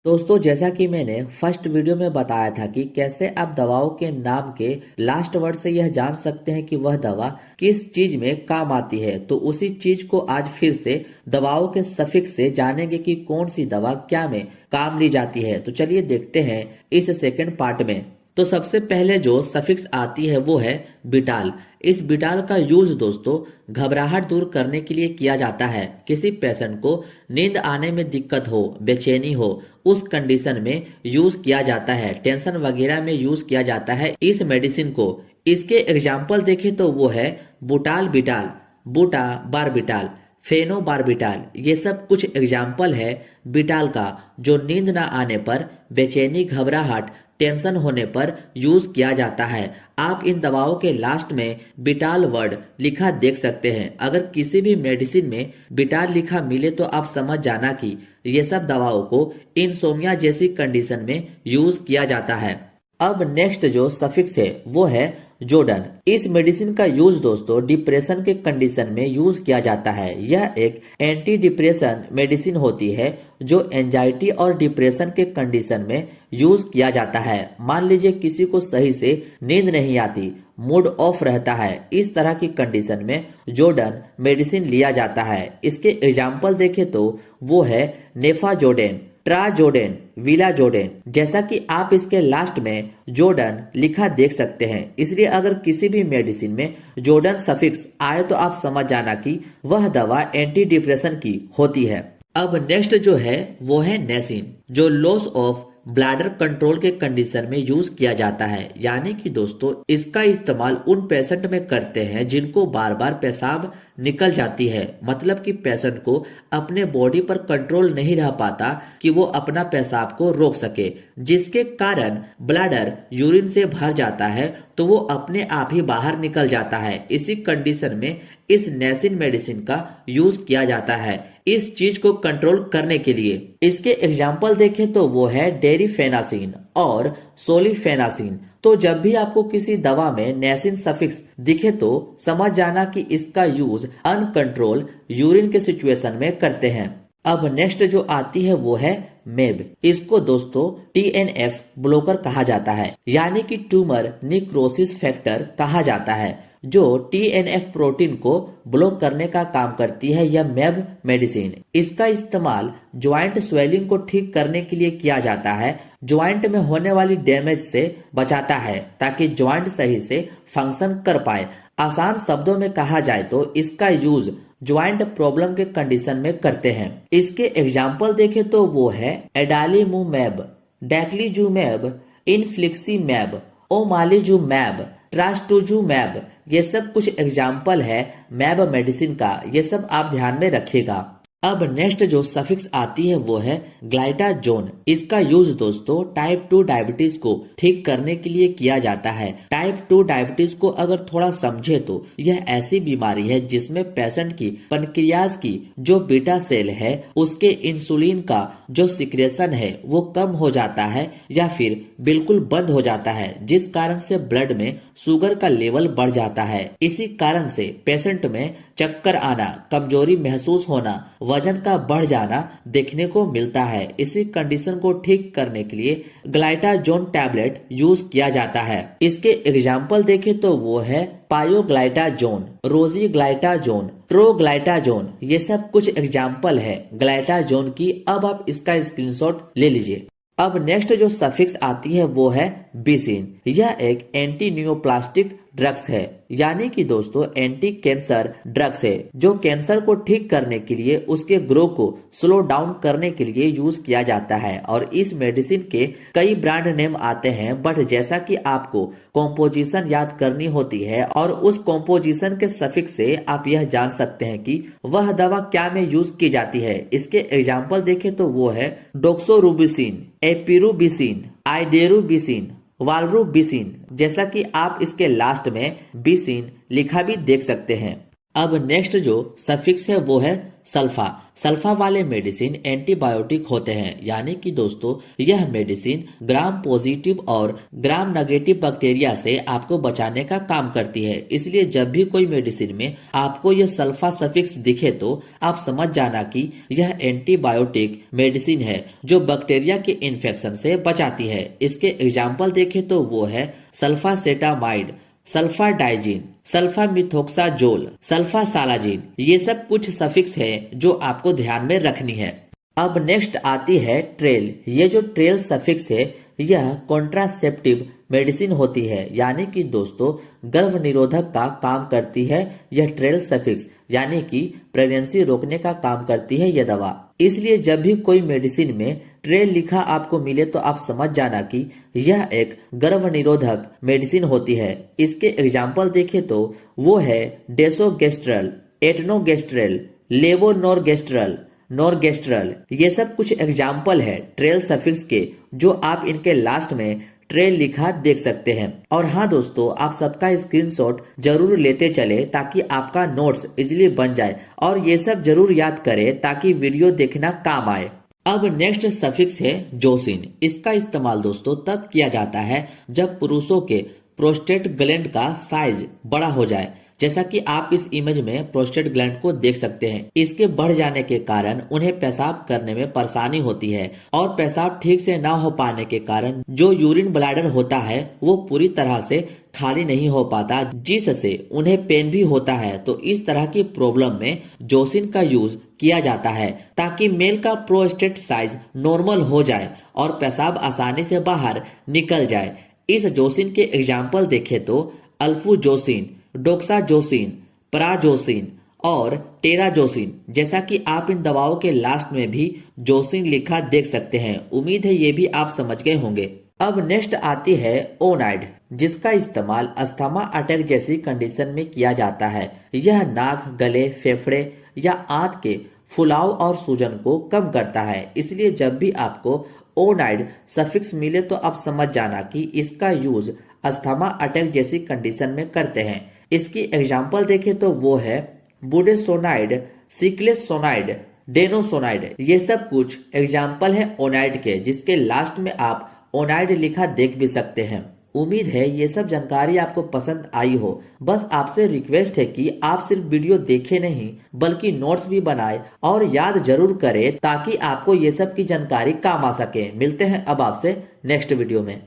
दोस्तों, जैसा कि मैंने फर्स्ट वीडियो में बताया था कि कैसे आप दवाओं के नाम के लास्ट वर्ड से यह जान सकते हैं कि वह दवा किस चीज में काम आती है, तो उसी चीज को आज फिर से दवाओं के सफिक्स से जानेंगे कि कौन सी दवा क्या में काम ली जाती है। तो चलिए देखते हैं इस सेकंड पार्ट में। तो सबसे पहले जो सफिक्स आती है वो है बिटाल। इस बिटाल का यूज दोस्तों घबराहट दूर करने के लिए किया जाता है। किसी पेशेंट को नींद आने में दिक्कत हो, बेचैनी हो, उस कंडीशन में यूज किया जाता है। टेंशन वगैरह में यूज किया जाता है इस मेडिसिन को। इसके एग्जाम्पल देखें तो वो है बुटाल बिटाल, बुटा बारबिटाल, फेनो बारबिटाल। ये सब कुछ एग्जाम्पल है बिटाल का, जो नींद ना आने पर, बेचैनी, घबराहट, टेंशन होने पर यूज किया जाता है। आप इन दवाओं के लास्ट में बिटाल वर्ड लिखा देख सकते हैं। अगर किसी भी मेडिसिन में बिटाल लिखा मिले तो आप समझ जाना कि ये सब दवाओं को इंसोम्निया जैसी कंडीशन में यूज किया जाता है। अब नेक्स्ट जो सफिक्स है वो है जोर्डन। इस मेडिसिन का यूज दोस्तों डिप्रेशन के कंडीशन में यूज किया जाता है। यह एक एंटी डिप्रेशन मेडिसिन होती है जो एंजाइटी और डिप्रेशन के कंडीशन में यूज किया जाता है। मान लीजिए किसी को सही से नींद नहीं आती, मूड ऑफ रहता है, इस तरह की कंडीशन में जोर्डन मेडिसिन लिया जाता है। इसके एग्जाम्पल देखें तो वो है नेफाजोडेन, ट्राजोडेन, विलाजोडेन। जैसा कि आप इसके लास्ट में जोर्डन लिखा देख सकते हैं। इसलिए अगर किसी भी मेडिसिन में जोर्डन सफिक्स आए तो आप समझ जाना कि वह दवा एंटी डिप्रेशन की होती है। अब नेक्स्ट जो है वो है नेसिन, जो लॉस ऑफ ब्लैडर कंट्रोल के कंडीशन में यूज किया जाता है। यानी कि दोस्तों इसका इस्तेमाल उन पेशेंट में करते हैं जिनको बार बार पेशाब निकल जाती है। मतलब कि पेशेंट को अपने बॉडी पर कंट्रोल नहीं रह पाता कि वो अपना पेशाब को रोक सके, जिसके कारण ब्लैडर यूरिन से भर जाता है तो वो अपने आप ही बाहर निकल जाता है। इसी कंडीशन में इस नेसिन मेडिसिन का यूज किया जाता है इस चीज को कंट्रोल करने के लिए। इसके एग्जाम्पल देखें तो वो है डेरिफेनासिन और सोलिफेनासिन। तो जब भी आपको किसी दवा में नेसिन सफिक्स दिखे तो समझ जाना कि इसका यूज अनकंट्रोल यूरिन के सिचुएशन में करते हैं। अब नेक्स्ट जो आती है वो है मेब। इसको दोस्तों टीएनएफ ब्लॉकर कहा जाता है, यानी कि ट्यूमर निक्रोसिस फैक्टर कहा जाता है, जो टीएनएफ प्रोटीन को ब्लॉक करने का काम करती है यह मेब मेडिसिन। इसका इस्तेमाल ज्वाइंट स्वेलिंग को ठीक करने के लिए किया जाता है। ज्वाइंट में होने वाली डैमेज से बचाता है ताकि ज्वाइंट सही से फंक्शन कर पाए। आसान शब्दों में कहा जाए तो इसका यूज ज्वाइंट प्रॉब्लम के कंडीशन में करते हैं। इसके एग्जाम्पल देखें तो वो है एडालीमुमैब, डैक्लीजुमैब, इनफ्लिक्सीमैब, ओमालीजुमैब, ट्रास्टुजुमैब। ये सब कुछ एग्जाम्पल है मैब मेडिसिन का, ये सब आप ध्यान में रखिएगा। अब नेक्स्ट जो सफिक्स आती है वो है ग्लाइटाजोन। इसका यूज दोस्तों टाइप 2 डायबिटीज को ठीक करने के लिए किया जाता है। टाइप 2 डायबिटीज को अगर थोड़ा समझे तो यह ऐसी बीमारी है जिसमें पेशेंट की पैनक्रियाज की जो बीटा सेल है उसके इंसुलिन का जो सिक्रेशन है वो कम हो जाता है या फिर बिल्कुल बंद हो जाता है, जिस कारण से ब्लड में शुगर का लेवल बढ़ जाता है। इसी कारण से पेशेंट में चक्कर आना, कमजोरी महसूस होना, वजन का बढ़ जाना देखने को मिलता है। इसी कंडीशन को ठीक करने के लिए ग्लाइटाजोन टैबलेट यूज किया जाता है। इसके एग्जाम्पल देखें तो वो है पायोग्लाइटाजोन, रोजीग्लाइटाजोन, ट्रोग्लाइटाजोन। ये सब कुछ एग्जाम्पल है ग्लाइटाजोन की। अब आप इसका स्क्रीनशॉट ले लीजिए। अब नेक्स्ट जो सफिक्स आती है वो है बिसिन। यह एक एंटी न्यूरोप्लास्टिक ड्रग्स है, यानी कि दोस्तों एंटी कैंसर ड्रग्स है, जो कैंसर को ठीक करने के लिए उसके ग्रो को स्लो डाउन करने के लिए यूज किया जाता है। और इस मेडिसिन के कई ब्रांड नेम आते हैं, बट जैसा कि आपको कॉम्पोजिशन याद करनी होती है और उस कॉम्पोजिशन के सफिक्स से आप यह जान सकते हैं कि वह दवा क्या में यूज की जाती है। इसके एग्जाम्पल देखें तो वो है डोक्सोरुबिसिन, एपिरुबिसिन, आइडेरुबिसिन, वालरुबिसिन। जैसा कि आप इसके लास्ट में बिसिन लिखा भी देख सकते हैं। अब नेक्स्ट जो सफिक्स है वो है सल्फा। सल्फा वाले मेडिसिन एंटीबायोटिक होते हैं, यानी कि दोस्तों यह मेडिसिन ग्राम पॉजिटिव और ग्राम नेगेटिव बैक्टीरिया से आपको बचाने का काम करती है। इसलिए जब भी कोई मेडिसिन में आपको यह सल्फा सफिक्स दिखे तो आप समझ जाना कि यह एंटीबायोटिक मेडिसिन है जो बैक्टीरिया के इन्फेक्शन से बचाती है। इसके एग्जाम्पल देखें तो वो है सल्फासेटामाइड, सल्फा डाइजीन, सल्फा मिथोक्साजोल, सल्फा सालाजीन। ये सब कुछ सफिक्स है जो आपको ध्यान में रखनी है। अब नेक्स्ट आती है ट्रेल। ये जो ट्रेल सफिक्स है यह कॉन्ट्रासेप्टिव मेडिसिन होती है, यानी कि दोस्तों गर्भ निरोधक का काम करती है यह ट्रेल सफिक्स, यानी कि प्रेगनेंसी रोकने का काम करती है यह दवा। इसलिए जब भी कोई मेडिसिन में ट्रेल लिखा आपको मिले तो आप समझ जाना कि यह एक गर्भ निरोधक मेडिसिन होती है। इसके एग्जाम्पल देखें तो वो है डेसोगेस्ट्रल, एटनोगेस्ट्रल, लेवोनोरगेस्ट्रल, नोरगेस्ट्रल। ये सब कुछ एग्जाम्पल है ट्रेल सफिक्स के जो आप इनके लास्ट में ट्रेल लिखा देख सकते हैं। और हाँ दोस्तों, आप सबका स्क्रीनशॉट जरूर लेते चले ताकि आपका नोट्स इजीली बन जाए और ये सब जरूर याद करें ताकि वीडियो देखना काम आए। अब नेक्स्ट सफिक्स है जोसिन। इसका इस्तेमाल दोस्तों तब किया जाता है जब पुरुषों के प्रोस्टेट ग्लैंड का साइज बड़ा हो जाए। जैसा कि आप इस इमेज में प्रोस्टेट ग्लैंड को देख सकते हैं। इसके बढ़ जाने के कारण उन्हें पेशाब करने में परेशानी होती है और पेशाब ठीक से ना हो पाने के कारण जो यूरिन ब्लैडर होता है वो पूरी तरह से खाली नहीं हो पाता, जिससे उन्हें पेन भी होता है। तो इस तरह की प्रॉब्लम में जोसिन का यूज किया जाता है ताकि मेल का प्रोस्टेट साइज नॉर्मल हो जाए और पेशाब आसानी से बाहर निकल जाए। इस जोसिन के एग्जाम्पल देखें तो अल्फुजोसिन, डोक्साजोसिन, पराजोसिन और टेराजोसिन। जैसा कि आप इन दवाओं के लास्ट में भी जोसिन लिखा देख सकते हैं। उम्मीद है ये भी आप समझ गए होंगे। अब नेक्स्ट आती है ओनाइड, जिसका इस्तेमाल अस्थमा अटैक जैसी कंडीशन में किया जाता है। यह नाक, गले, फेफड़े या आंत के फुलाव और सूजन को कम करता है। इसलिए जब भी आपको ओनाइड सफिक्स मिले तो आप समझ जाना कि इसका यूज अस्थमा अटैक जैसी कंडीशन में करते हैं। इसकी एग्जाम्पल देखें तो वो है बुडेसोनाइड, सिक्लेसोनाइड, डेनोसोनाइड। ये सब कुछ एग्जाम्पल है ओनाइड के, जिसके लास्ट में आप ओनाइड लिखा देख भी सकते हैं। उम्मीद है ये सब जानकारी आपको पसंद आई हो। बस आपसे रिक्वेस्ट है कि आप सिर्फ वीडियो देखे नहीं बल्कि नोट्स भी बनाए और याद जरूर करें ताकि आपको ये सब की जानकारी काम आ सके। मिलते हैं अब आपसे नेक्स्ट वीडियो में।